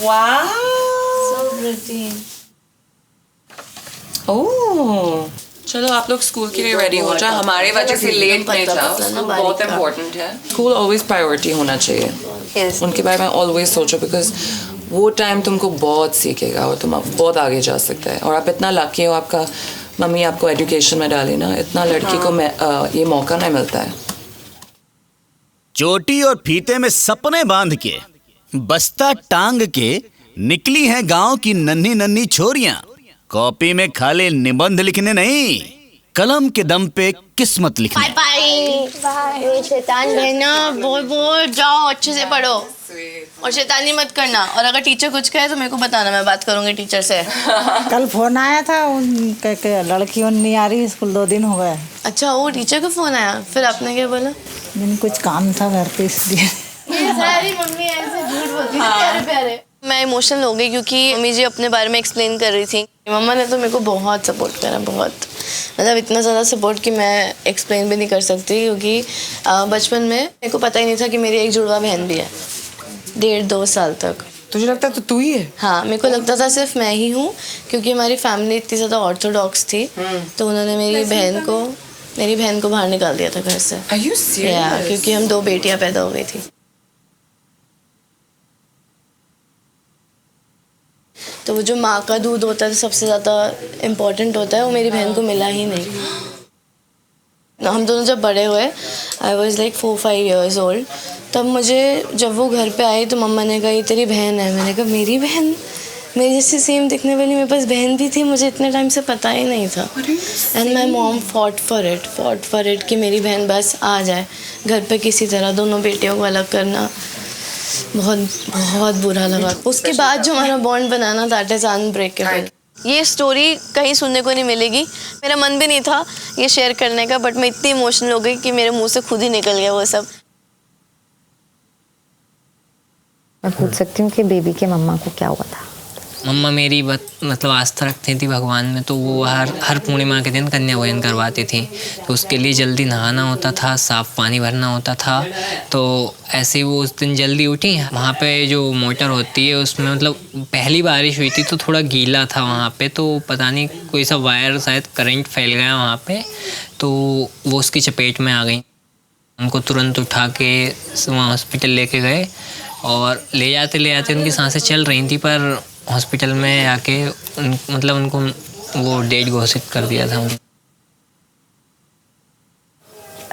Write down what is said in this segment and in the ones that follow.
Wow. So pretty. Oh. चलो आप लोग स्कूल के लिए रेडी हो जाओ, हमारे वजह से लेट नहीं जाओ, स्कूल बहुत इम्पोर्टेंट है, स्कूल ऑलवेज प्रायोरिटी होना चाहिए। Yes. उनके बारे में ऑलवेज सोचो, बिकॉज वो टाइम तुमको बहुत सीखेगा और तुम बहुत आगे जा सकते हैं। और आप इतना लकी हो, आपका मम्मी आपको एजुकेशन में डाली ना, इतना लड़की को ये मौका नहीं मिलता है। चोटी और फीते में सपने बांध के, बस्ता टांग के निकली हैं गांव की नन्ही नन्ही छोरियां। कॉपी में खाली निबंध लिखने नहीं, कलम के दम पे किस्मत लिखने। बाय शैतान बहना, बोल जाओ, अच्छे से पढ़ो और शैतानी मत करना। और अगर टीचर कुछ कहे तो मेरे को बताना, मैं बात करूंगी टीचर से। कल फोन आया था उनके लड़की नहीं आ रही स्कूल, 2 दिन हो गए। अच्छा, वो टीचर का फोन आया, फिर आपने क्या बोला? दिन कुछ काम था घर पे इसलिए। सारी मम्मी ऐसे झूठ बोलती है, प्यारे प्यारे। मैं इमोशनल हो गई क्योंकि मम्मी जी अपने बारे में एक्सप्लेन कर रही थी। मम्मा ने तो मेरे को बहुत सपोर्ट करा, बहुत, मतलब इतना ज़्यादा सपोर्ट कि मैं एक्सप्लेन भी नहीं कर सकती। क्योंकि बचपन में मेरे को पता ही नहीं था कि मेरी एक जुड़वा बहन भी है, 1.5-2 साल तक। तुझे लगता है तो तू ही है? हाँ, मेरे को लगता था सिर्फ मैं ही हूँ, क्योंकि हमारी फैमिली इतनी ज़्यादा ऑर्थोडॉक्स थी। तो उन्होंने मेरी बहन को बाहर निकाल दिया था घर से। Are you serious? क्योंकि हम 2 बेटियाँ पैदा हो गई थी। तो वो जो माँ का दूध होता है सबसे ज़्यादा इम्पोर्टेंट होता है, वो मेरी बहन को मिला ही नहीं। हम दोनों जब बड़े हुए, I was like 4-5 years old, तब मुझे जब वो घर पे आई तो मम्मा ने कहा ये तेरी बहन है। मैंने कहा मेरी बहन? मेरी जैसी सेम दिखने वाली मेरे पास बहन भी थी, मुझे इतने टाइम से पता ही नहीं था। And my mom fought for it कि मेरी बहन बस आ जाए घर पे किसी तरह। दोनों बेटियों को अलग करना बहुत बहुत बुरा लगा। उसके बाद जो हमारा bond banana, that is unbreakable. ये स्टोरी कहीं सुनने को नहीं मिलेगी। मेरा मन भी नहीं था ये शेयर करने का, बट मैं इतनी इमोशनल हो गई कि मेरे मुंह से खुद ही निकल गया वो सब। मैं पूछ सकती हूँ कि बेबी के मम्मा को क्या हुआ था? मम्मा मेरी मतलब आस्था रखती थी भगवान में, तो वो हर पूर्णिमा के दिन कन्या भोजन करवाती थी। तो उसके लिए जल्दी नहाना होता था, साफ़ पानी भरना होता था। तो ऐसे ही वो उस दिन जल्दी उठी। वहाँ पे जो मोटर होती है उसमें मतलब पहली बारिश हुई थी तो थोड़ा गीला था वहाँ पे, तो पता नहीं कोई सा वायर शायद करंट फैल गया वहाँ पे, तो वो उसकी चपेट में आ गई। उनको तुरंत उठा के वहाँ हॉस्पिटल लेके गए और ले जाते उनकी सांसें चल रही थी, पर हॉस्पिटल में आके मतलब उनको वो डेट घोषित कर दिया था।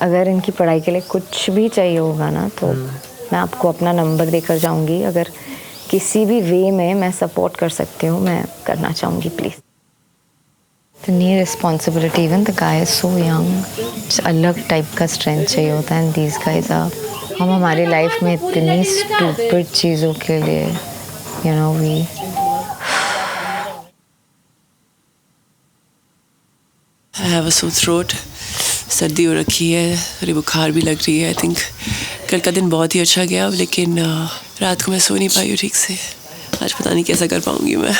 अगर इनकी पढ़ाई के लिए कुछ भी चाहिए होगा ना, तो मैं आपको अपना नंबर देकर जाऊंगी। अगर किसी भी वे में मैं सपोर्ट कर सकती हूँ, मैं करना चाहूँगी, प्लीज़। इतनी responsibility, even the guy is so young, अलग टाइप का स्ट्रेंथ चाहिए होता है। एंड दीज गाइज आर, हम हमारी लाइफ में इतनी स्टूपिड चीज़ों के लिए you know we I have a sore throat, सर्दी हो रखी है, थोड़ी बुखार भी लग रही है। आई थिंक कल का दिन बहुत ही अच्छा गया, लेकिन रात को मैं सो नहीं पाई हूँ ठीक से। आज पता नहीं कैसा कर पाऊँगी मैं।